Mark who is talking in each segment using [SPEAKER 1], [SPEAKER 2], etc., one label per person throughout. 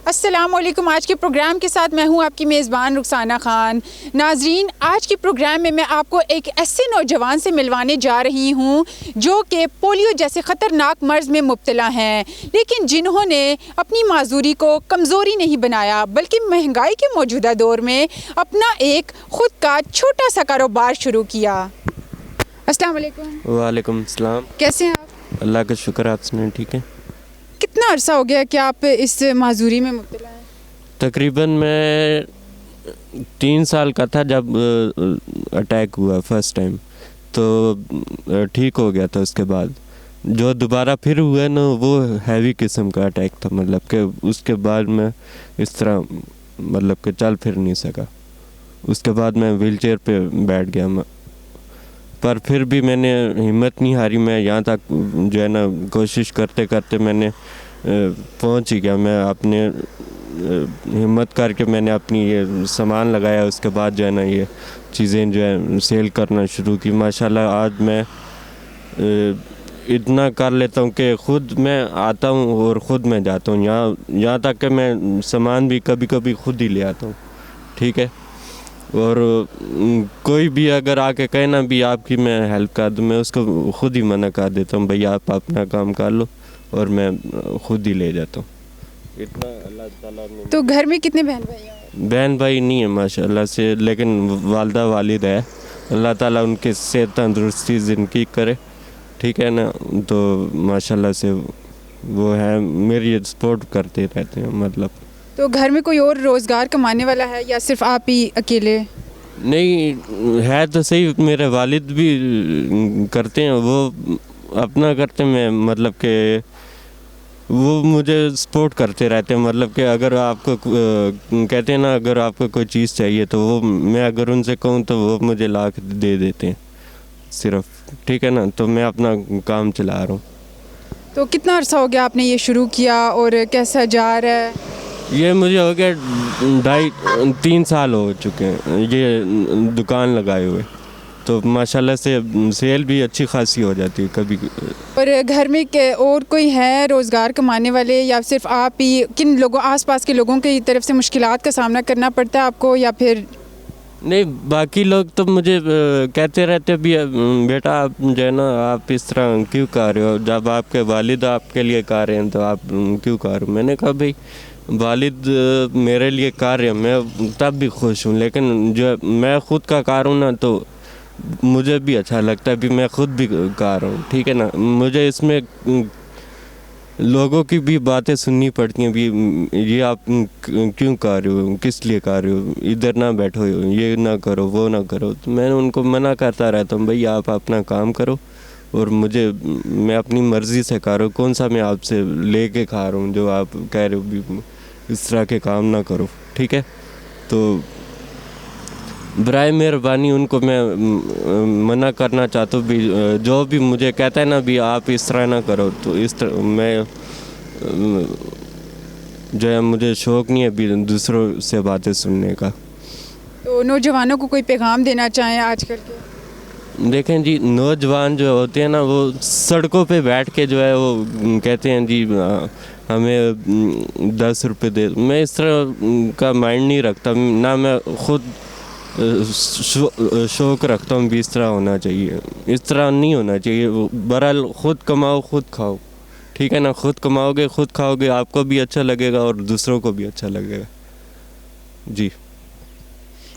[SPEAKER 1] السلام علیکم. آج کے پروگرام کے ساتھ میں ہوں آپ کی میزبان رخسانہ خان. ناظرین, آج کے پروگرام میں آپ کو ایک ایسے نوجوان سے ملوانے جا رہی ہوں جو کہ پولیو جیسے خطرناک مرض میں مبتلا ہیں, لیکن جنہوں نے اپنی معذوری کو کمزوری نہیں بنایا بلکہ مہنگائی کے موجودہ دور میں اپنا ایک خود کا چھوٹا سا کاروبار شروع کیا. السلام علیکم.
[SPEAKER 2] وعلیکم السلام.
[SPEAKER 1] کیسے ہیں آپ؟
[SPEAKER 2] اللہ کا شکر, آپ سنیں ٹھیک ہے.
[SPEAKER 1] کتنا عرصہ ہو گیا کہ آپ اس معذوری میں مبتلا ہیں؟
[SPEAKER 2] تقریباً میں 3 سال کا تھا جب اٹیک ہوا فرسٹ ٹائم, تو ٹھیک ہو گیا تھا. اس کے بعد جو دوبارہ پھر ہوا نا وہ ہیوی قسم کا اٹیک تھا, مطلب کہ اس کے بعد میں اس طرح مطلب کہ چل پھر نہیں سکا. اس کے بعد میں ویل چیئر پہ بیٹھ گیا, پر پھر بھی میں نے ہمت نہیں ہاری. میں یہاں تک جو ہے نا کوشش کرتے کرتے میں نے پہنچ ہی گیا. میں اپنے ہمت کر کے میں نے اپنی یہ سامان لگایا. اس کے بعد جو ہے نا یہ چیزیں جو ہے سیل کرنا شروع کی. ماشاءاللہ آج میں اتنا کر لیتا ہوں کہ خود میں آتا ہوں اور خود میں جاتا ہوں. یہاں تک کہ میں سامان بھی کبھی کبھی خود ہی لے آتا ہوں, ٹھیک ہے. اور کوئی بھی اگر آ کے کہنا بھی آپ کی میں ہیلپ کر دوں, میں اس کو خود ہی منع کر دیتا ہوں, بھئی آپ اپنا کام کر لو, اور میں خود ہی لے جاتا ہوں. اتنا اللہ تعالیٰ نے.
[SPEAKER 1] تو گھر میں کتنے بہن بھائی ہیں؟
[SPEAKER 2] بہن بھائی نہیں ہیں ماشاءاللہ سے, لیکن والدہ والد ہے. اللہ تعالیٰ ان کے صحت تندرستی زندگی کرے, ٹھیک ہے نا. تو ماشاءاللہ سے وہ ہے میری سپورٹ کرتے رہتے ہیں. مطلب
[SPEAKER 1] تو گھر میں کوئی اور روزگار کمانے والا ہے یا صرف آپ ہی اکیلے؟
[SPEAKER 2] نہیں ہے تو صحیح, میرے والد بھی کرتے ہیں, وہ اپنا کرتے ہیں. میں مطلب کہ وہ مجھے سپورٹ کرتے رہتے ہیں. مطلب کہ اگر آپ کو کہتے ہیں نا اگر آپ کو کوئی چیز چاہیے تو وہ میں اگر ان سے کہوں تو وہ مجھے لا کے دے دیتے ہیں صرف, ٹھیک ہے نا. تو میں اپنا کام چلا رہا ہوں.
[SPEAKER 1] تو کتنا عرصہ ہو گیا آپ نے یہ شروع کیا اور کیسا جا رہا ہے؟
[SPEAKER 2] یہ مجھے ہو گیا 3 سال ہو چکے ہیں یہ دکان لگائے ہوئے. تو ماشاءاللہ سے سیل بھی اچھی خاصی ہو جاتی ہے کبھی.
[SPEAKER 1] اور گھر میں اور کوئی ہے روزگار کمانے والے یا صرف آپ ہی؟ کن لوگوں آس پاس کے لوگوں کی طرف سے مشکلات کا سامنا کرنا پڑتا ہے آپ کو یا پھر
[SPEAKER 2] نہیں؟ باقی لوگ تو مجھے کہتے رہتے بھی بیٹا آپ جو ہے نا آپ اس طرح کیوں کر رہے ہو, جب آپ کے والد آپ کے لیے کر رہے ہیں تو آپ کیوں کر رہے ہو. میں نے کہا بھائی والد میرے لیے کر رہے ہیں, میں تب بھی خوش ہوں, لیکن جو میں خود کا کر ہوں نا تو مجھے بھی اچھا لگتا ہے بھی میں خود بھی کر رہا ہوں, ٹھیک ہے نا. مجھے اس میں لوگوں کی بھی باتیں سننی پڑتی ہیں بھی یہ آپ کیوں کر رہے ہو, کس لیے کر رہے ہو, ادھر نہ بیٹھو, یہ نہ کرو, وہ نہ کرو. تو میں ان کو منع کرتا رہتا ہوں, بھئی آپ اپنا کام کرو اور میں اپنی مرضی سے کر رہا ہوں. کون سا میں آپ سے لے کے کھا رہا ہوں جو آپ کہہ رہے ہو بھی اس طرح کے کام نہ کرو, ٹھیک ہے. تو برائے مہربانی ان کو میں منع کرنا چاہتا ہوں بھی جو بھی مجھے کہتا ہے نا بھی آپ اس طرح نہ کرو, تو اس طرح میں جو ہے مجھے شوق نہیں ہے بھی دوسروں سے باتیں سننے کا.
[SPEAKER 1] تو نوجوانوں کو کوئی پیغام دینا چاہیں آج کل کے؟
[SPEAKER 2] دیکھیں جی, نوجوان جو ہوتے ہیں نا وہ سڑکوں پہ بیٹھ کے جو ہے وہ کہتے ہیں جی ہمیں 10 روپے دے. میں اس طرح کا مائنڈ نہیں رکھتا, نہ میں خود شوق رکھتا ہوں بھی اس طرح ہونا چاہیے. اس طرح نہیں ہونا چاہیے. بہرحال خود کماؤ خود کھاؤ, ٹھیک ہے نا. خود کماؤ گے خود کھاؤ گے, آپ کو بھی اچھا لگے گا اور دوسروں کو بھی اچھا لگے گا. جی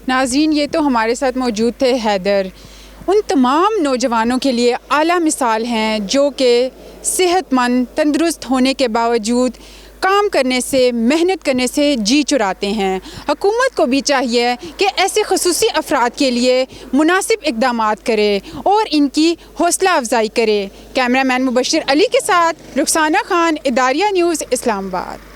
[SPEAKER 1] ناظرین, یہ تو ہمارے ساتھ موجود تھے حیدر. ان تمام نوجوانوں کے لیے اعلیٰ مثال ہیں جو کہ صحت مند تندرست ہونے کے باوجود کام کرنے سے محنت کرنے سے جی چراتے ہیں. حکومت کو بھی چاہیے کہ ایسے خصوصی افراد کے لیے مناسب اقدامات کرے اور ان کی حوصلہ افزائی کرے. کیمرہ مین مبشر علی کے ساتھ رخسانہ خان, اداریہ نیوز, اسلام آباد.